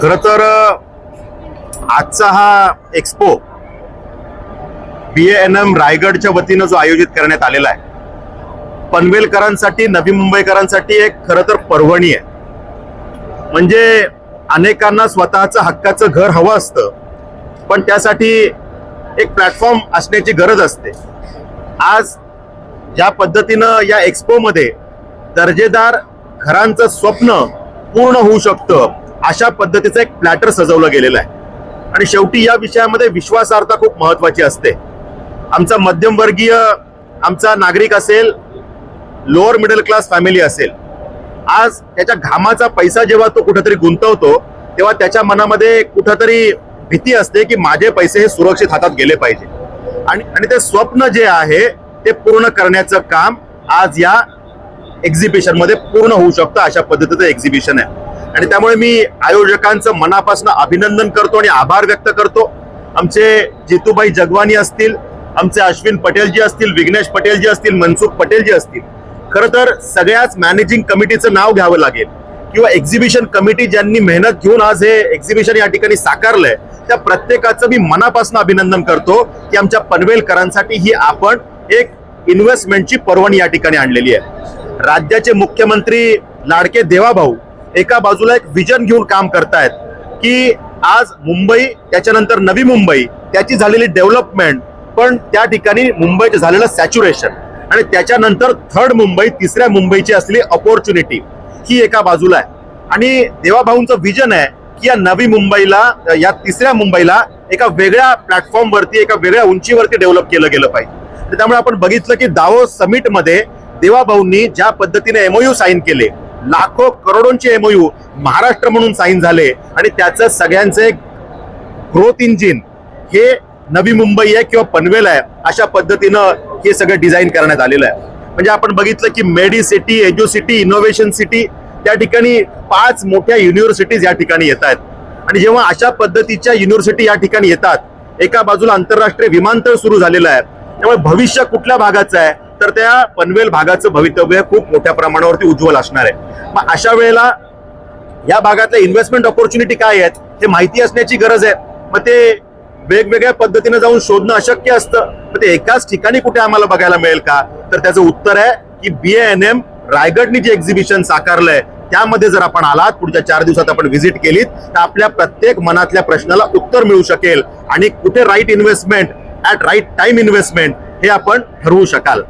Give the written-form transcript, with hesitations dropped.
खरं तर आजचा हा एक्सपो BANM रायगडच्या वतीनं जो आयोजित करण्यात आलेला आहे, पनवेलकरांसाठी, नवी मुंबईकरांसाठी एक खरं तर पर्वणी आहे. म्हणजे अनेकांना स्वतःचं हक्काचं घर हवं असतं, पण त्यासाठी एक प्लॅटफॉर्म असण्याची गरज असते. आज ज्या पद्धतीनं या एक्सपो मध्ये दर्जेदार घरांचं स्वप्न पूर्ण होऊ शकतं, अशा पद्धतीचं एक प्लॅटर सजवलं गेलेलं आहे. आणि शेवटी या विषयामध्ये विश्वासार्हता खूप महत्वाची असते. आमचा मध्यमवर्गीय आमचा नागरिक असेल, लोअर मिडल क्लास फॅमिली असेल, आज त्याच्या घामाचा पैसा जेव्हा तो कुठेतरी गुंतवतो, तेव्हा त्याच्या मनामध्ये कुठेतरी भीती असते की माझे पैसे हे सुरक्षित हातात गेले पाहिजे. आणि ते स्वप्न जे आहे ते पूर्ण करण्याचं काम आज या एक्झिबिशन मध्ये पूर्ण होऊ शकतं. अशा पद्धतीचं एक्झिबिशन आहे. आणि त्यामुळे मी आयोजकांचं मनापासून अभिनंदन करतो आणि आभार व्यक्त करतो. आमचे जितूभाई जगवानी असतील, आमचे अश्विन पटेल जी असतील, विघ्नेश पटेल जी असतील, मनसुख पटेल जी असतील, खरं तर सगळ्याच मॅनेजिंग कमिटीचं नाव घ्यावं लागेल किंवा एक्झिबिशन कमिटी ज्यांनी मेहनत घेऊन आज हे एक्झिबिशन या ठिकाणी साकारलंय, त्या प्रत्येकाचं मी मनापासून अभिनंदन करतो की आमच्या पनवेलकरांसाठी ही आपण एक इन्व्हेस्टमेंटची पर्वणी या ठिकाणी आणलेली आहे. राज्याचे मुख्यमंत्री लाडके देवाभाऊ एका बाजूला एक विजन घेऊन काम करतायत की आज मुंबई, त्याच्यानंतर नवी मुंबई, त्याची झालेली डेव्हलपमेंट, पण त्या ठिकाणी मुंबईचं झालेलं सॅच्युरेशन, आणि त्याच्यानंतर थर्ड मुंबई, तिसऱ्या मुंबईची असलेली अपॉर्च्युनिटी, ही एका बाजूला आहे. आणि देवाभाऊंचं विजन आहे की या नवी मुंबईला, या तिसऱ्या मुंबईला एका वेगळ्या प्लॅटफॉर्मवरती, एका वेगळ्या उंचीवरती डेव्हलप केलं गेलं पाहिजे. त्यामुळे आपण बघितलं की दावोस समिट मध्ये देवाभाऊंनी ज्या पद्धतीने MOU साईन केले, लाखो करोडोंचे MOU महाराष्ट्र म्हणून साईन झाले, आणि त्याचं सगळ्यांचे ग्रोथ इंजिन हे नवी मुंबई आहे किंवा पनवेल आहे, अशा पद्धतीनं हे सगळं डिझाईन करण्यात आलेलं आहे. म्हणजे आपण बघितलं की medi city, edu city, innovation city, त्या ठिकाणी 5 मोठ्या युनिव्हर्सिटीज या ठिकाणी येत आहेत. आणि जेव्हा अशा पद्धतीच्या युनिव्हर्सिटी या ठिकाणी येतात, एका बाजूला आंतरराष्ट्रीय विमानतळ सुरू झालेलं आहे, त्यामुळे भविष्य कुठल्या भागाचं आहे तर त्या पनवेल भागाचं भवितव्य खूप मोठ्या प्रमाणावरती उज्ज्वल असणार आहे. मग अशा वेळेला या भागातल्या इन्व्हेस्टमेंट ऑपॉर्च्युनिटी काय आहेत हे माहिती असण्याची गरज आहे. मग ते वेगवेगळ्या पद्धतीने जाऊन शोधणं अशक्य असतं. मग ते एकाच ठिकाणी कुठे आम्हाला बघायला मिळेल का? तर त्याचं उत्तर आहे की BANM रायगडनी जे एक्झिबिशन साकारलंय, त्यामध्ये जर आपण आलात, पुढच्या 4 दिवसात आपण व्हिजिट केलीत, तर आपल्या प्रत्येक मनातल्या प्रश्नाला उत्तर मिळू शकेल. आणि कुठे right investment at right time investment हे आपण ठरवू शकाल.